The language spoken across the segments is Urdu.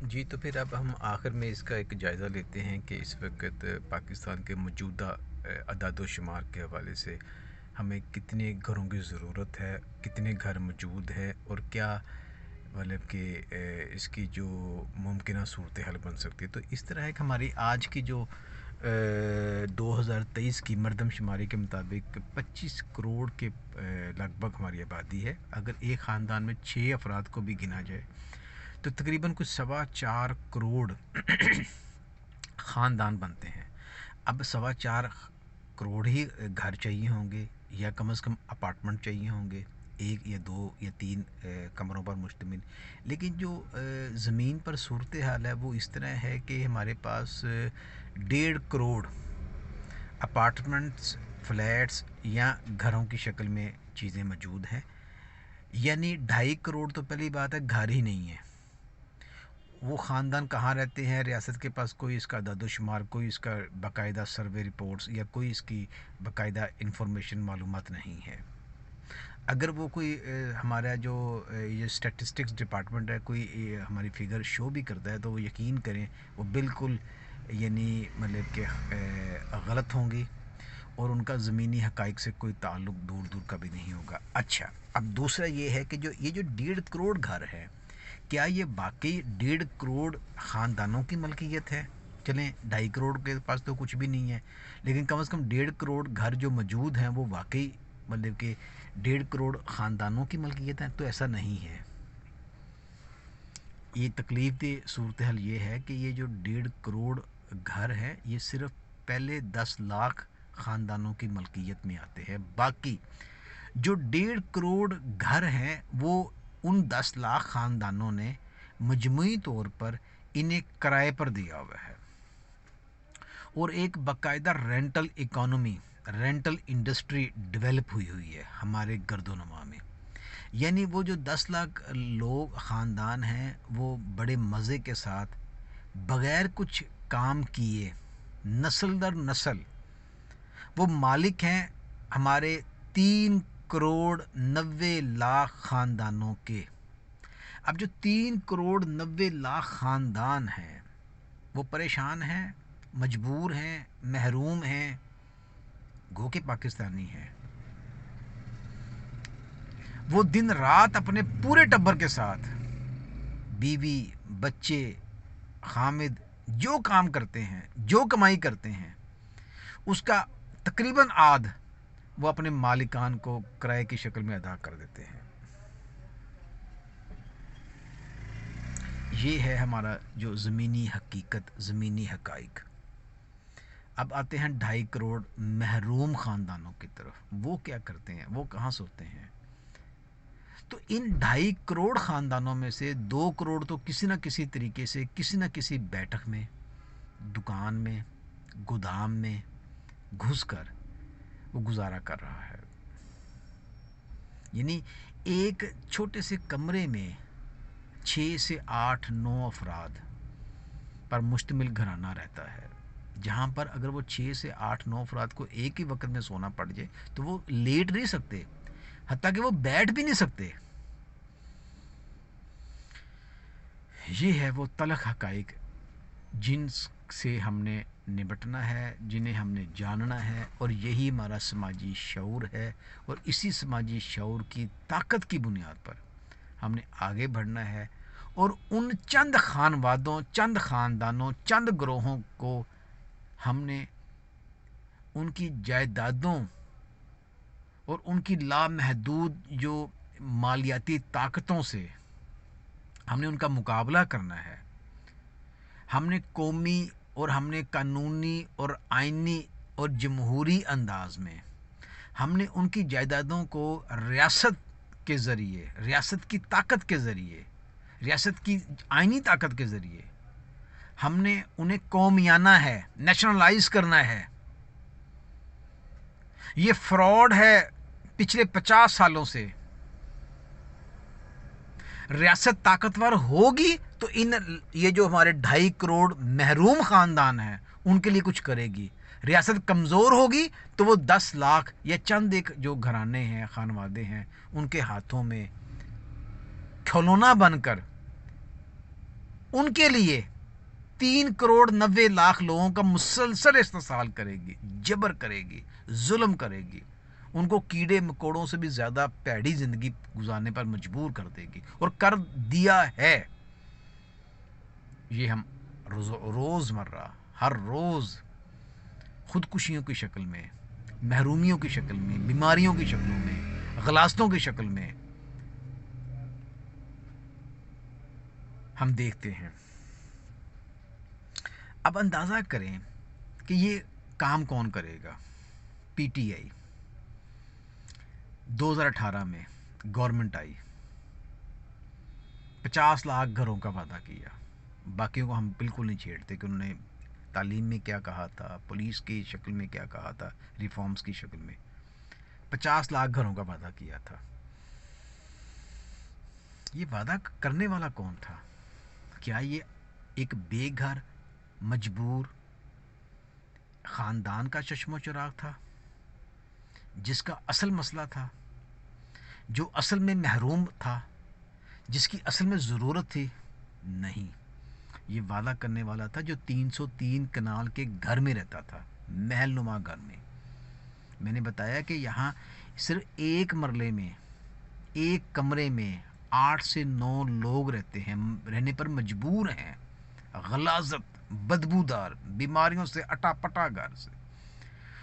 جی تو پھر اب ہم آخر میں اس کا ایک جائزہ لیتے ہیں کہ اس وقت پاکستان کے موجودہ اعداد و شمار کے حوالے سے ہمیں کتنے گھروں کی ضرورت ہے، کتنے گھر موجود ہے، اور کیا مطلب کہ اس کی جو ممکنہ صورتحال بن سکتی ہے۔ تو اس طرح ایک ہماری آج کی جو 2023 کی مردم شماری کے مطابق 25 کروڑ کے لگ بھگ ہماری آبادی ہے۔ اگر ایک خاندان میں 6 افراد کو بھی گنا جائے تو تقریباً کچھ 4.25 کروڑ خاندان بنتے ہیں۔ اب 4.25 کروڑ ہی گھر چاہیے ہوں گے، یا کم از کم اپارٹمنٹ چاہیے ہوں گے، 1 یا 2 یا 3 کمروں پر مشتمل۔ لیکن جو زمین پر صورتحال ہے وہ اس طرح ہے کہ ہمارے پاس 1.5 کروڑ اپارٹمنٹس، فلیٹس یا گھروں کی شکل میں چیزیں موجود ہیں، یعنی 2.5 کروڑ تو پہلی بات ہے گھر ہی نہیں ہے۔ وہ خاندان کہاں رہتے ہیں، ریاست کے پاس کوئی اس کا اعداد و شمار، کوئی اس کا باقاعدہ سروے رپورٹس یا کوئی اس کی باقاعدہ انفارمیشن معلومات نہیں ہے۔ اگر وہ کوئی ہمارا جو یہ اسٹیٹسٹکس ڈپارٹمنٹ ہے کوئی ہماری فگر شو بھی کرتا ہے تو وہ یقین کریں وہ بالکل یعنی مطلب کہ غلط ہوں گی، اور ان کا زمینی حقائق سے کوئی تعلق دور دور کا بھی نہیں ہوگا۔ اچھا، اب دوسرا یہ ہے کہ یہ جو 1.5 کروڑ گھر ہے، کیا یہ باقی 1.5 کروڑ خاندانوں کی ملکیت ہے؟ چلیں 2.5 کروڑ کے پاس تو کچھ بھی نہیں ہے، لیکن کم از کم 1.5 کروڑ گھر جو موجود ہیں وہ واقعی مطلب کہ 1.5 کروڑ خاندانوں کی ملکیت ہے؟ تو ایسا نہیں ہے۔ یہ تکلیف دہ صورتحال یہ ہے کہ یہ جو 1.5 کروڑ گھر ہے یہ صرف پہلے 10 لاکھ خاندانوں کی ملکیت میں آتے ہیں۔ باقی جو 1.5 کروڑ گھر ہیں وہ ان 10 لاکھ خاندانوں نے مجموعی طور پر انہیں کرائے پر دیا ہوا ہے، اور ایک باقاعدہ rental economy, rental industry develop ہوئی ہے ہمارے گرد و نما میں۔ یعنی وہ جو 10 لاکھ لوگ خاندان ہیں وہ بڑے مزے کے ساتھ بغیر کچھ کام کیے نسل در نسل وہ مالک ہیں ہمارے 3 کروڑ 90 لاکھ خاندانوں کے۔ اب جو 3 کروڑ 90 لاکھ خاندان ہیں وہ پریشان ہیں، مجبور ہیں، محروم ہیں، گو کہ پاکستانی ہیں۔ وہ دن رات اپنے پورے ٹبر کے ساتھ بیوی، بچے، خامد جو کام کرتے ہیں، جو کمائی کرتے ہیں، اس کا تقریباً آدھ وہ اپنے مالکان کو کرائے کی شکل میں ادا کر دیتے ہیں۔ یہ ہے ہمارا جو زمینی حقیقت، زمینی حقائق۔ اب آتے ہیں 2.5 کروڑ محروم خاندانوں کی طرف۔ وہ کیا کرتے ہیں، وہ کہاں سوتے ہیں؟ تو ان 2.5 کروڑ خاندانوں میں سے 2 کروڑ تو کسی نہ کسی طریقے سے کسی نہ کسی بیٹھک میں، دکان میں، گودام میں گھس کر وہ گزارا کر رہا ہے۔ یعنی ایک چھوٹے سے کمرے میں 6 سے 8 9 افراد پر مشتمل گھرانہ رہتا ہے، جہاں پر اگر وہ 6 سے 8 9 افراد کو ایک ہی وقت میں سونا پڑ جائے تو وہ لیٹ نہیں سکتے، حتیٰ کہ وہ بیٹھ بھی نہیں سکتے۔ یہ ہے وہ تلخ حقائق جن سے ہم نے نمٹنا ہے، جنہیں ہم نے جاننا ہے، اور یہی ہمارا سماجی شعور ہے، اور اسی سماجی شعور کی طاقت کی بنیاد پر ہم نے آگے بڑھنا ہے، اور ان چند خانوادوں، چند خاندانوں، چند گروہوں کو ہم نے ان کی جائیدادوں اور ان کی لامحدود جو مالیاتی طاقتوں سے ہم نے ان کا مقابلہ کرنا ہے۔ ہم نے قومی اور ہم نے قانونی اور آئینی اور جمہوری انداز میں ہم نے ان کی جائیدادوں کو ریاست کے ذریعے، ریاست کی طاقت کے ذریعے، ریاست کی آئینی طاقت کے ذریعے ہم نے انہیں قومیانہ ہے، نیشنلائز کرنا ہے۔ یہ فراڈ ہے پچھلے 50 سالوں سے۔ ریاست طاقتور ہوگی تو یہ جو ہمارے 2.5 کروڑ محروم خاندان ہیں ان کے لیے کچھ کرے گی۔ ریاست کمزور ہوگی تو وہ 10 لاکھ یا چند ایک جو گھرانے ہیں، خانوادے ہیں، ان کے ہاتھوں میں کھلونا بن کر ان کے لیے 3,90,00,000 لوگوں کا مسلسل استحصال کرے گی، جبر کرے گی، ظلم کرے گی، ان کو کیڑے مکوڑوں سے بھی زیادہ پیڑی زندگی گزارنے پر مجبور کر دے گی، اور کر دیا ہے۔ یہ ہم روز مرہ ہر روز خودکشیوں کی شکل میں، محرومیوں کی شکل میں، بیماریوں کی شکلوں میں، غلاستوں کی شکل میں ہم دیکھتے ہیں۔ اب اندازہ کریں کہ یہ کام کون کرے گا۔ پی ٹی آئی 2018 میں گورنمنٹ آئی، 50 لاکھ گھروں کا وعدہ کیا۔ باقیوں کو ہم بالکل نہیں چھیڑتے کہ انہوں نے تعلیم میں کیا کہا تھا، پولیس کی شکل میں کیا کہا تھا، ریفارمز کی شکل میں 50 لاکھ گھروں کا وعدہ کیا تھا۔ یہ وعدہ کرنے والا کون تھا؟ کیا یہ ایک بے گھر مجبور خاندان کا چشم و چراغ تھا، جس کا اصل مسئلہ تھا، جو اصل میں محروم تھا، جس کی اصل میں ضرورت تھی؟ نہیں، یہ وعدہ کرنے والا تھا جو 303 کنال کے گھر میں رہتا تھا، محل نما گھر میں۔ میں نے بتایا کہ یہاں صرف ایک مرلے میں، ایک کمرے میں 8 سے 9 لوگ رہتے ہیں، رہنے پر مجبور ہیں، غلاظت، بدبودار، بیماریوں سے اٹا پٹا گھر سے،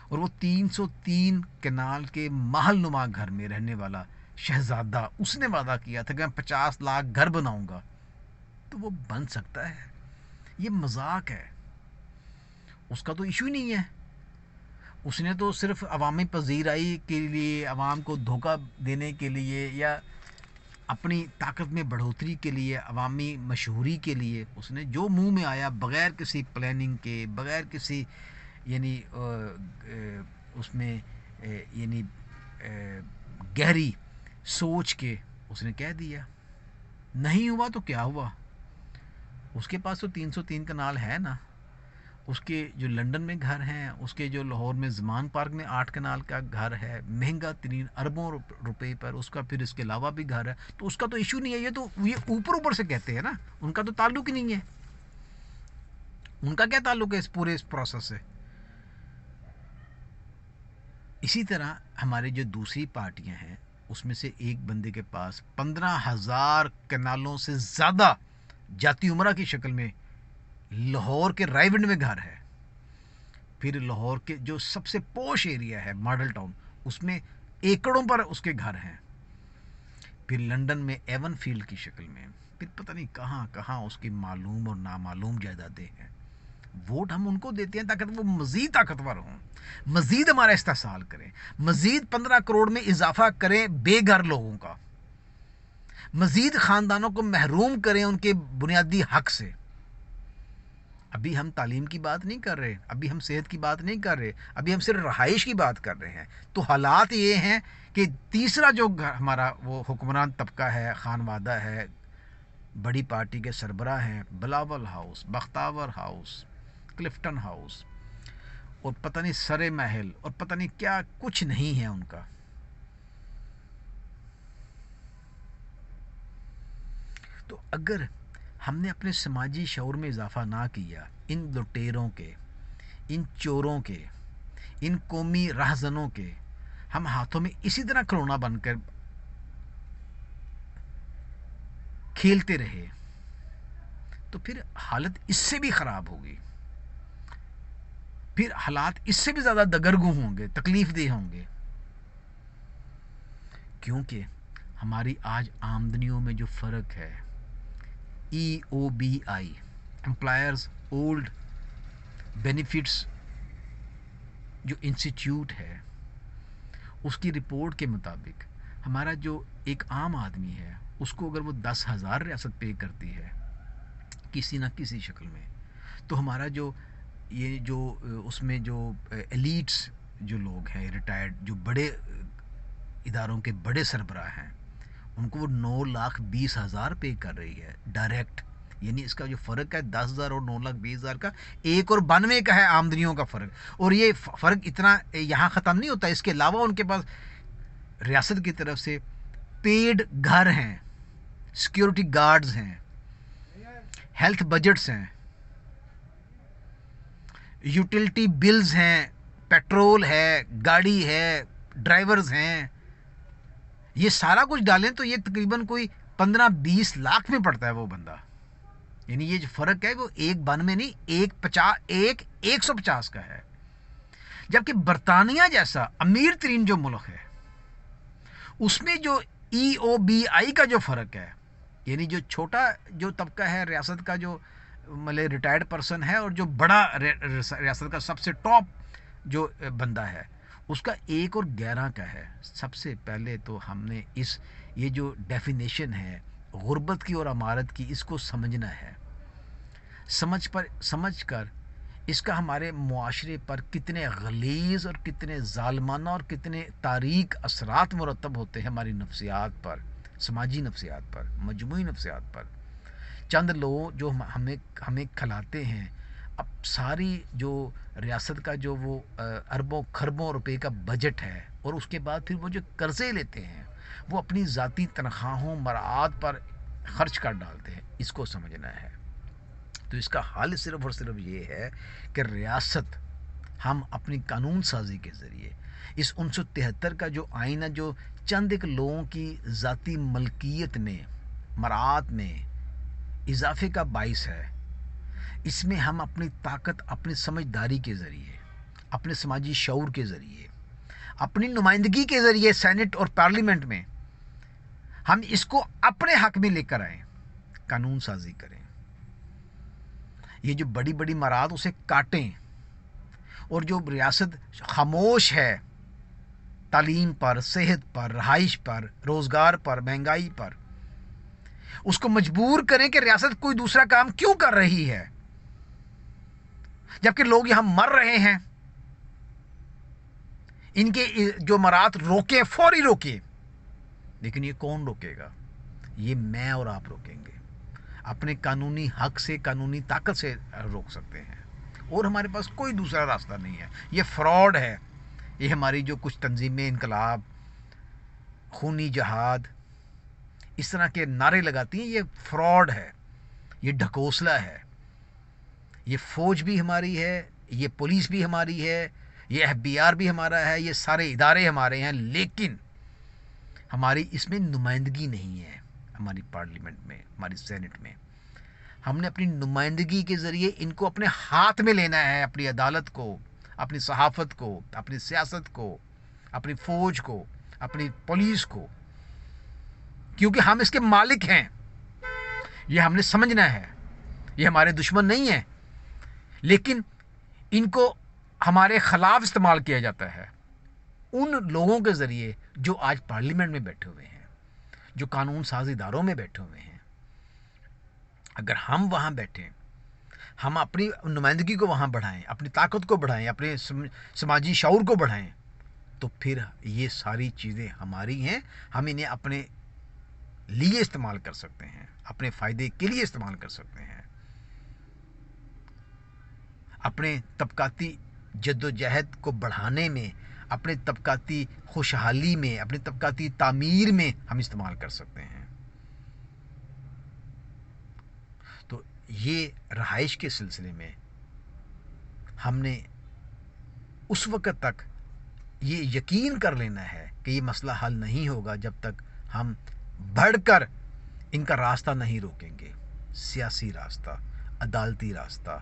اور وہ 303 کنال کے محل نما گھر میں رہنے والا شہزادہ، اس نے وعدہ کیا تھا کہ میں 50 لاکھ گھر بناؤں گا۔ تو وہ بن سکتا ہے؟ یہ مذاق ہے، اس کا تو ایشو ہی نہیں ہے۔ اس نے تو صرف عوامی پذیرائی کے لیے، عوام کو دھوکہ دینے کے لیے، یا اپنی طاقت میں بڑھوتری کے لیے، عوامی مشہوری کے لیے، اس نے جو منہ میں آیا بغیر کسی پلاننگ کے، بغیر کسی یعنی اس میں یعنی گہری سوچ کے اس نے کہہ دیا۔ نہیں ہوا تو کیا ہوا؟ اس کے پاس تو 303 کنال ہے نا، اس کے جو لنڈن میں گھر ہیں، اس کے جو لاہور میں زمان پارک میں 8 کنال کا گھر ہے، مہنگا ترین اربوں روپے پر، اس کا پھر اس کے علاوہ بھی گھر ہے، تو اس کا تو ایشو نہیں ہے۔ یہ اوپر سے کہتے ہیں نا، ان کا تو تعلق ہی نہیں ہے۔ ان کا کیا تعلق ہے اس پورے پروسیس سے؟ اسی طرح ہمارے جو دوسری پارٹیاں ہیں، اس میں سے ایک بندے کے پاس 15,000 کنالوں سے زیادہ جاتی عمرہ کی شکل میں لاہور کے رائیونڈ میں گھر ہے، پھر لاہور کے جو سب سے پوش ایریا ہے ماڈل ٹاؤن، اس میں ایکڑوں پر اس کے گھر ہیں، پھر لنڈن میں ایون فیلڈ کی شکل میں، پھر پتہ نہیں کہاں کہاں اس کی معلوم اور نامعلوم جائیدادیں ہیں۔ ووٹ ہم ان کو دیتے ہیں تاکہ وہ مزید طاقتور ہوں، مزید ہمارا استحصال کریں، مزید 15 کروڑ میں اضافہ کریں بے گھر لوگوں کا، مزید خاندانوں کو محروم کریں ان کے بنیادی حق سے۔ ابھی ہم تعلیم کی بات نہیں کر رہے، ابھی ہم صحت کی بات نہیں کر رہے، ابھی ہم صرف رہائش کی بات کر رہے ہیں۔ تو حالات یہ ہیں کہ تیسرا جو ہمارا وہ حکمران طبقہ ہے، خانوادہ ہے، بڑی پارٹی کے سربراہ ہیں، بلاول ہاؤس، بختاور ہاؤس، کلفٹن ہاؤس، اور پتہ نہیں سرے محل، اور پتہ نہیں کیا کچھ نہیں ہے ان کا۔ تو اگر ہم نے اپنے سماجی شعور میں اضافہ نہ کیا، ان لٹیروں کے، ان چوروں کے، ان قومی رہزنوں کے ہم ہاتھوں میں اسی طرح کھلونا بن کر کھیلتے رہے، تو پھر حالت اس سے بھی خراب ہوگی، پھر حالات اس سے بھی زیادہ دگرگوں ہوں گے، تکلیف دہ ہوں گے، کیونکہ ہماری آج آمدنیوں میں جو فرق ہے، EOBI امپلائرز اولڈ بینیفٹس جو انسٹیٹیوٹ ہے، اس کی رپورٹ کے مطابق ہمارا جو ایک عام آدمی ہے، اس کو اگر وہ 10,000 ریاست پے کرتی ہے کسی نہ کسی شکل میں، تو ہمارا جو یہ جو اس میں جو ایلیٹس جو لوگ ہیں، ریٹائرڈ جو بڑے اداروں کے بڑے سربراہ ہیں، ان کو وہ 9,20,000 پے کر رہی ہے ڈائریکٹ۔ یعنی اس کا جو فرق ہے 10,000 اور 9,20,000 کا، 1 اور 92 کا ہے آمدنیوں کا فرق، اور یہ فرق اتنا یہاں ختم نہیں ہوتا، اس کے علاوہ ان کے پاس ریاست کی طرف سے پیڈ گھر ہیں، سیکیورٹی گارڈز ہیں، ہیلتھ بجٹس ہیں، یوٹیلٹی بلز ہیں، پیٹرول ہے، گاڑی ہے، ڈرائیورز ہیں، یہ سارا کچھ ڈالیں تو یہ تقریباً کوئی 15-20 لاکھ میں پڑتا ہے وہ بندہ. یعنی یہ جو فرق ہے وہ ایک بن میں نہیں، 150 کا ہے. جبکہ برطانیہ جیسا امیر ترین جو ملک ہے اس میں جو EOBI کا جو فرق ہے، یعنی جو چھوٹا جو طبقہ ہے ریاست کا، جو مطلب ریٹائرڈ پرسن ہے، اور جو بڑا ریاست کا سب سے ٹاپ جو بندہ ہے، اس کا 1 اور 11 کا ہے. سب سے پہلے تو ہم نے یہ جو ڈیفینیشن ہے غربت کی اور امارت کی، اس کو سمجھنا ہے. سمجھ کر اس کا ہمارے معاشرے پر کتنے غلیظ اور کتنے ظالمانہ اور کتنے تاریک اثرات مرتب ہوتے ہیں ہماری نفسیات پر، سماجی نفسیات پر، مجموعی نفسیات پر. چند لوگ جو ہمیں کھلاتے ہیں، اب ساری جو ریاست کا جو وہ اربوں خربوں روپے کا بجٹ ہے، اور اس کے بعد پھر وہ جو قرضے لیتے ہیں وہ اپنی ذاتی تنخواہوں مراعات پر خرچ کر ڈالتے ہیں. اس کو سمجھنا ہے. تو اس کا حل صرف اور صرف یہ ہے کہ ریاست ہم اپنی قانون سازی کے ذریعے اس 1973 کا جو آئین ہے، جو چند ایک لوگوں کی ذاتی ملکیت میں مراعات میں اضافے کا باعث ہے، اس میں ہم اپنی طاقت، اپنی سمجھداری کے ذریعے، اپنے سماجی شعور کے ذریعے، اپنی نمائندگی کے ذریعے سینٹ اور پارلیمنٹ میں ہم اس کو اپنے حق میں لے کر آئیں، قانون سازی کریں. یہ جو بڑی بڑی مراعات اسے کاٹیں، اور جو ریاست خاموش ہے تعلیم پر، صحت پر، رہائش پر، روزگار پر، مہنگائی پر، اس کو مجبور کریں کہ ریاست کوئی دوسرا کام کیوں کر رہی ہے جبکہ لوگ یہاں مر رہے ہیں. ان کے جو مراعات روکیں، فوری روکیں. لیکن یہ کون روکے گا؟ یہ میں اور آپ روکیں گے. اپنے قانونی حق سے، قانونی طاقت سے روک سکتے ہیں، اور ہمارے پاس کوئی دوسرا راستہ نہیں ہے. یہ فراڈ ہے. یہ ہماری جو کچھ تنظیمیں انقلاب، خونی جہاد، اس طرح کے نعرے لگاتی ہیں، یہ فراڈ ہے، یہ ڈھکوسلا ہے. یہ فوج بھی ہماری ہے، یہ پولیس بھی ہماری ہے، یہ FBI بھی ہمارا ہے، یہ سارے ادارے ہمارے ہیں، لیکن ہماری اس میں نمائندگی نہیں ہے. ہماری پارلیمنٹ میں، ہماری سینٹ میں ہم نے اپنی نمائندگی کے ذریعے ان کو اپنے ہاتھ میں لینا ہے، اپنی عدالت کو، اپنی صحافت کو، اپنی سیاست کو، اپنی فوج کو، اپنی پولیس کو، کیونکہ ہم اس کے مالک ہیں. یہ ہم نے سمجھنا ہے. یہ ہمارے دشمن نہیں ہیں، لیکن ان کو ہمارے خلاف استعمال کیا جاتا ہے ان لوگوں کے ذریعے جو آج پارلیمنٹ میں بیٹھے ہوئے ہیں، جو قانون ساز اداروں میں بیٹھے ہوئے ہیں. اگر ہم وہاں بیٹھیں، ہم اپنی نمائندگی کو وہاں بڑھائیں، اپنی طاقت کو بڑھائیں، اپنے سماجی شعور کو بڑھائیں، تو پھر یہ ساری چیزیں ہماری ہیں. ہم انہیں اپنے لیے استعمال کر سکتے ہیں، اپنے فائدے کے لیے استعمال کر سکتے ہیں. اپنے طبقاتی جد و جہد کو بڑھانے میں، اپنے طبقاتی خوشحالی میں، اپنے طبقاتی تعمیر میں ہم استعمال کر سکتے ہیں. تو یہ رہائش کے سلسلے میں ہم نے اس وقت تک یہ یقین کر لینا ہے کہ یہ مسئلہ حل نہیں ہوگا جب تک ہم بڑھ کر ان کا راستہ نہیں روکیں گے. سیاسی راستہ، عدالتی راستہ،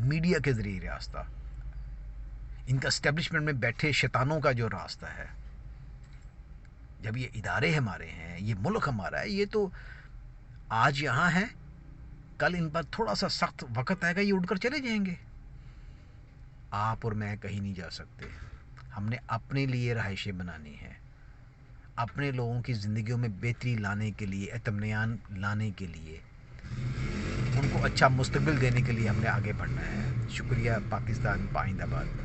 میڈیا کے ذریعے راستہ، ان کا اسٹیبلشمنٹ میں بیٹھے شیطانوں کا جو راستہ ہے. جب یہ ادارے ہمارے ہیں، یہ ملک ہمارا ہے، یہ تو آج یہاں ہے، کل ان پر تھوڑا سا سخت وقت آئے گا، یہ اڑ کر چلے جائیں گے. آپ اور میں کہیں نہیں جا سکتے. ہم نے اپنے لیے رہائشیں بنانی ہیں، اپنے لوگوں کی زندگیوں میں بہتری لانے کے لیے، اطمینان لانے کے لیے، ان کو اچھا مستقبل دینے کے لیے ہم نے آگے بڑھنا ہے. شکریہ. پاکستان پائندہ باد.